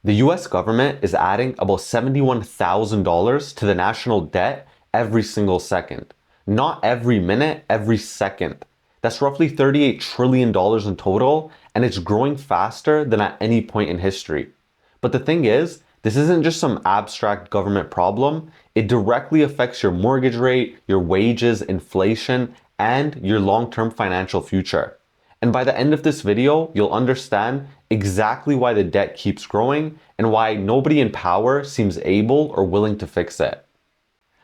The US government is adding about $71,000 to the national debt every single second. Not every minute, every second. That's roughly $38 trillion in total, and it's growing faster than at any point in history. But the thing is, this isn't just some abstract government problem. It directly affects your mortgage rate, your wages, inflation, and your long-term financial future. And by the end of this video, you'll understand exactly why the debt keeps growing and why nobody in power seems able or willing to fix it.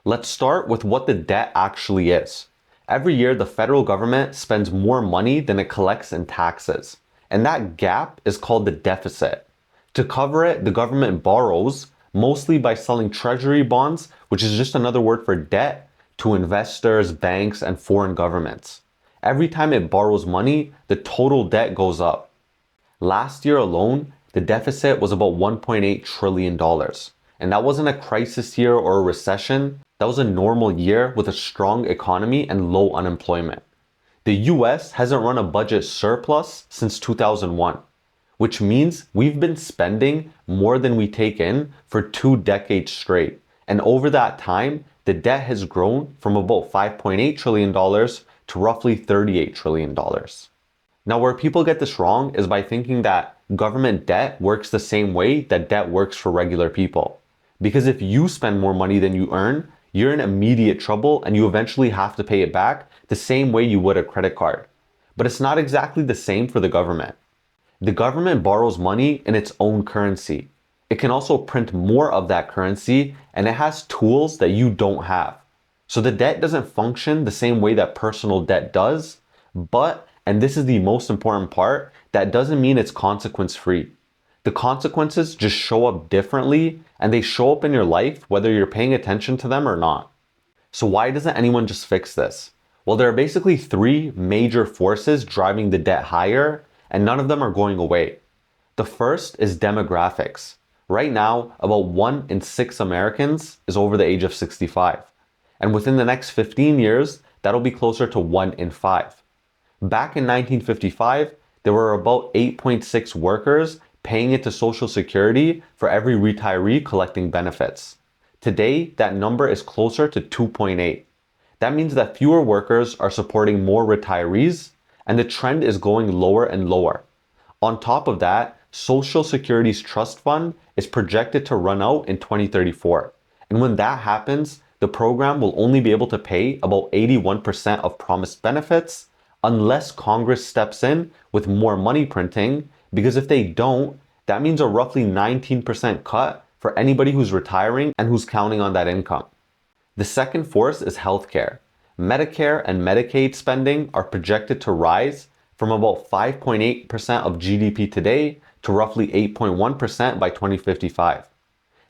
Let's start with what the debt actually is. Every year, the federal government spends more money than it collects in taxes, and that gap is called the deficit. To cover it, the government borrows, mostly by selling treasury bonds, which is just another word for debt, to investors, banks, and foreign governments. Every time it borrows money, the total debt goes up. Last year alone, the deficit was about $1.8 trillion. And that wasn't a crisis year or a recession. That was a normal year with a strong economy and low unemployment. The US hasn't run a budget surplus since 2001, which means we've been spending more than we take in for 2 decades straight. And over that time, the debt has grown from about $5.8 trillion to roughly $38 trillion. Now, where people get this wrong is by thinking that government debt works the same way that debt works for regular people. Because if you spend more money than you earn, you're in immediate trouble and you eventually have to pay it back the same way you would a credit card. But it's not exactly the same for the government. The government borrows money in its own currency. It can also print more of that currency, and it has tools that you don't have. So the debt doesn't function the same way that personal debt does, but, and this is the most important part, that doesn't mean it's consequence-free. The consequences just show up differently, and they show up in your life whether you're paying attention to them or not. So why doesn't anyone just fix this? Well, there are basically 3 major forces driving the debt higher, and none of them are going away. The first is demographics. Right now, about 1 in 6 Americans is over the age of 65. And within the next 15 years, that'll be closer to 1 in 5. Back in 1955, there were about 8.6 workers paying into Social Security for every retiree collecting benefits. Today, that number is closer to 2.8. That means that fewer workers are supporting more retirees, and the trend is going lower and lower. On top of that, Social Security's trust fund is projected to run out in 2034. And when that happens, the program will only be able to pay about 81% of promised benefits unless Congress steps in with more money printing, because if they don't, that means a roughly 19% cut for anybody who's retiring and who's counting on that income. The second force is healthcare. Medicare and Medicaid spending are projected to rise from about 5.8% of GDP today to roughly 8.1% by 2055.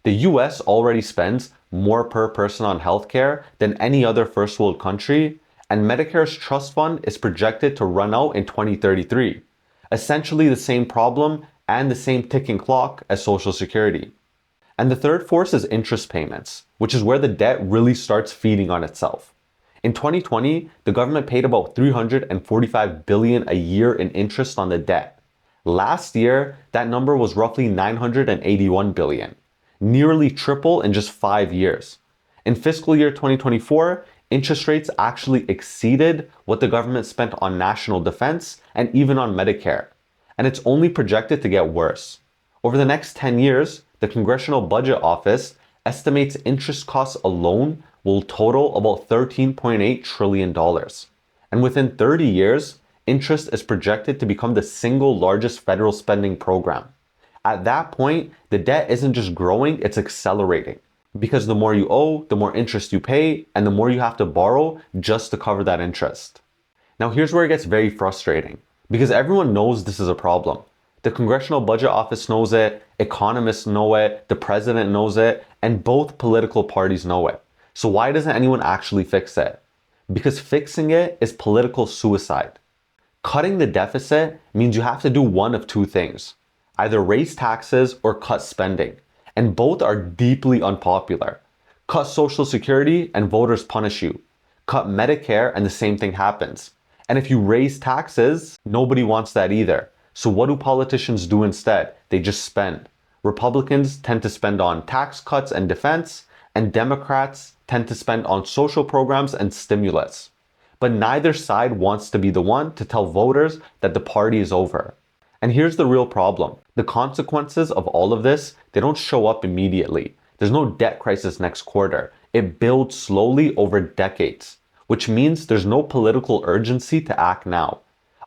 The US already spends more per person on healthcare than any other first world country, and Medicare's trust fund is projected to run out in 2033. Essentially the same problem and the same ticking clock as Social Security. And the third force is interest payments, which is where the debt really starts feeding on itself. In 2020, the government paid about $345 billion a year in interest on the debt. Last year, that number was roughly $981 billion, nearly triple in just 5 years. In fiscal year 2024, interest rates actually exceeded what the government spent on national defense and even on Medicare. And it's only projected to get worse. Over the next 10 years, the Congressional Budget Office estimates interest costs alone will total about $13.8 trillion. And within 30 years, interest is projected to become the single largest federal spending program. At that point, the debt isn't just growing, it's accelerating. Because the more you owe, the more interest you pay, and the more you have to borrow just to cover that interest. Now here's where it gets very frustrating, because everyone knows this is a problem. The Congressional Budget Office knows it, economists know it, the president knows it, and both political parties know it. So why doesn't anyone actually fix it? Because fixing it is political suicide. Cutting the deficit means you have to do one of 2 things. Either raise taxes or cut spending. And both are deeply unpopular. Cut Social Security and voters punish you. Cut Medicare and the same thing happens. And if you raise taxes, nobody wants that either. So what do politicians do instead? They just spend. Republicans tend to spend on tax cuts and defense, and Democrats tend to spend on social programs and stimulus. But neither side wants to be the one to tell voters that the party is over. And here's the real problem. The consequences of all of this, they don't show up immediately. There's no debt crisis next quarter. It builds slowly over decades, which means there's no political urgency to act now.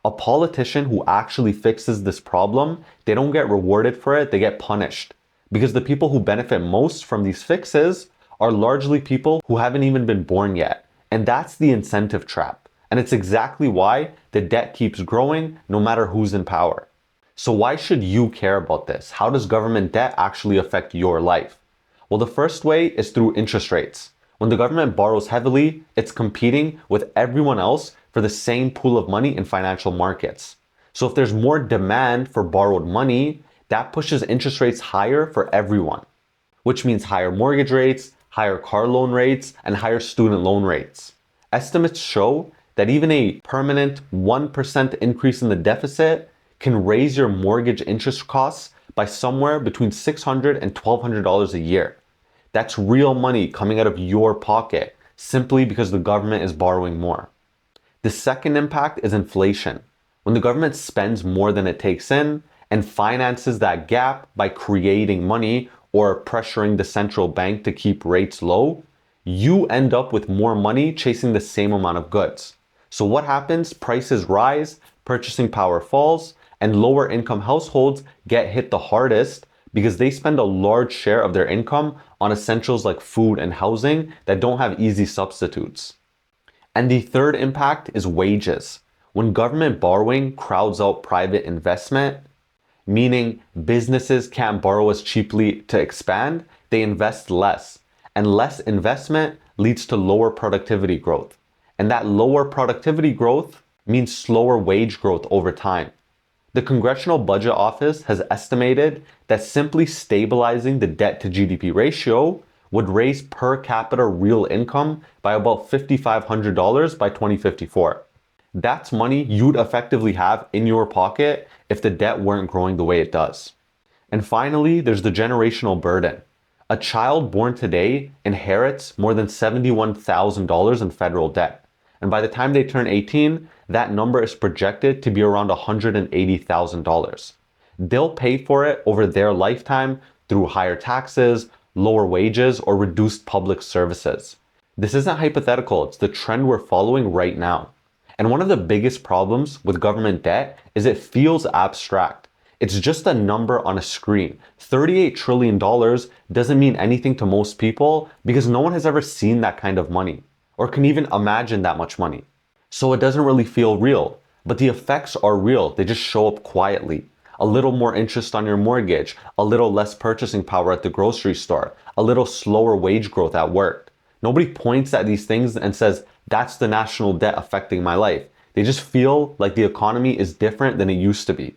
A politician who actually fixes this problem, they don't get rewarded for it, they get punished. Because the people who benefit most from these fixes are largely people who haven't even been born yet. And that's the incentive trap. And it's exactly why the debt keeps growing no matter who's in power. So why should you care about this? How does government debt actually affect your life? Well, the first way is through interest rates. When the government borrows heavily, it's competing with everyone else for the same pool of money in financial markets. So if there's more demand for borrowed money, that pushes interest rates higher for everyone, which means higher mortgage rates, higher car loan rates, and higher student loan rates. Estimates show that even a permanent 1% increase in the deficit can raise your mortgage interest costs by somewhere between $600 and $1,200 a year. That's real money coming out of your pocket simply because the government is borrowing more. The second impact is inflation. When the government spends more than it takes in and finances that gap by creating money or pressuring the central bank to keep rates low, you end up with more money chasing the same amount of goods. So what happens? Prices rise, purchasing power falls, and lower income households get hit the hardest because they spend a large share of their income on essentials like food and housing that don't have easy substitutes. And the third impact is wages. When government borrowing crowds out private investment, meaning businesses can't borrow as cheaply to expand, they invest less. And less investment leads to lower productivity growth. And that lower productivity growth means slower wage growth over time. The Congressional Budget Office has estimated that simply stabilizing the debt to GDP ratio would raise per capita real income by about $5,500 by 2054. That's money you'd effectively have in your pocket if the debt weren't growing the way it does. And finally, there's the generational burden. A child born today inherits more than $71,000 in federal debt. And by the time they turn 18, that number is projected to be around $180,000. They'll pay for it over their lifetime through higher taxes, lower wages, or reduced public services. This isn't hypothetical, it's the trend we're following right now. And one of the biggest problems with government debt is it feels abstract. It's just a number on a screen. $38 trillion doesn't mean anything to most people because no one has ever seen that kind of money or can even imagine that much money. So it doesn't really feel real, but the effects are real. They just show up quietly. A little more interest on your mortgage, a little less purchasing power at the grocery store, a little slower wage growth at work. Nobody points at these things and says, that's the national debt affecting my life. They just feel like the economy is different than it used to be.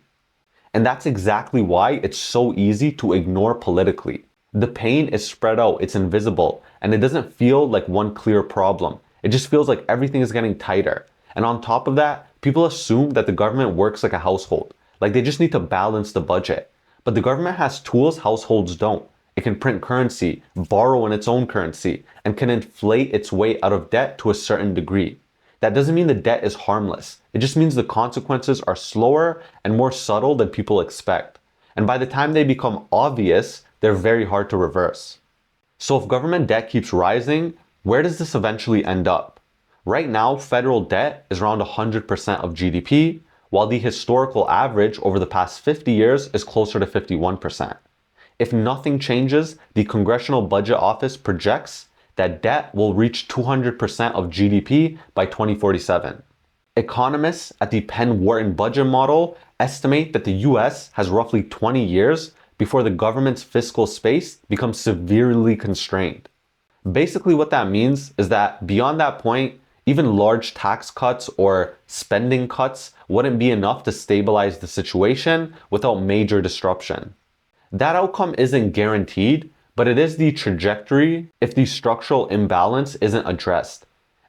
And that's exactly why it's so easy to ignore politically. The pain is spread out, it's invisible, and it doesn't feel like one clear problem. It just feels like everything is getting tighter. And on top of that, people assume that the government works like a household. Like they just need to balance the budget. But the government has tools households don't. It can print currency, borrow in its own currency, and can inflate its way out of debt to a certain degree. That doesn't mean the debt is harmless. It just means the consequences are slower and more subtle than people expect. And by the time they become obvious, they're very hard to reverse. So if government debt keeps rising, where does this eventually end up? Right now, federal debt is around 100% of GDP, while the historical average over the past 50 years is closer to 51%. If nothing changes, the Congressional Budget Office projects that debt will reach 200% of GDP by 2047. Economists at the Penn Wharton budget model estimate that the US has roughly 20 years before the government's fiscal space becomes severely constrained. Basically, what that means is that beyond that point, even large tax cuts or spending cuts wouldn't be enough to stabilize the situation without major disruption. That outcome isn't guaranteed, but it is the trajectory if the structural imbalance isn't addressed.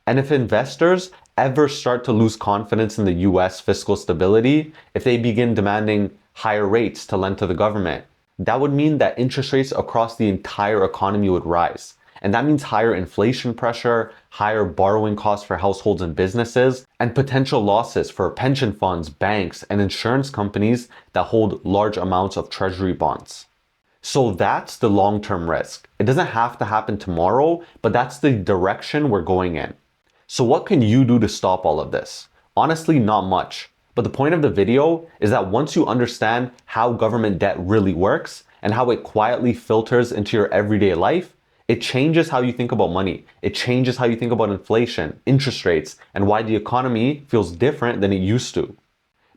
And if investors ever start to lose confidence in the US fiscal stability, if they begin demanding higher rates to lend to the government, that would mean that interest rates across the entire economy would rise. And that means higher inflation pressure, higher borrowing costs for households and businesses, and potential losses for pension funds, banks, and insurance companies that hold large amounts of treasury bonds. So that's the long-term risk. It doesn't have to happen tomorrow, but that's the direction we're going in. So what can you do to stop all of this? Honestly, not much. But the point of the video is that once you understand how government debt really works and how it quietly filters into your everyday life, it changes how you think about money. It changes how you think about inflation, interest rates, and why the economy feels different than it used to.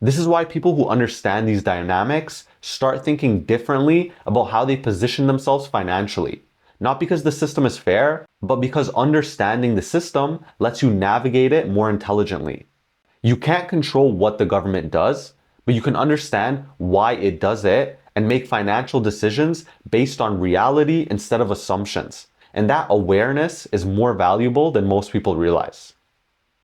This is why people who understand these dynamics start thinking differently about how they position themselves financially. Not because the system is fair, but because understanding the system lets you navigate it more intelligently. You can't control what the government does, but you can understand why it does it and make financial decisions based on reality instead of assumptions. And that awareness is more valuable than most people realize.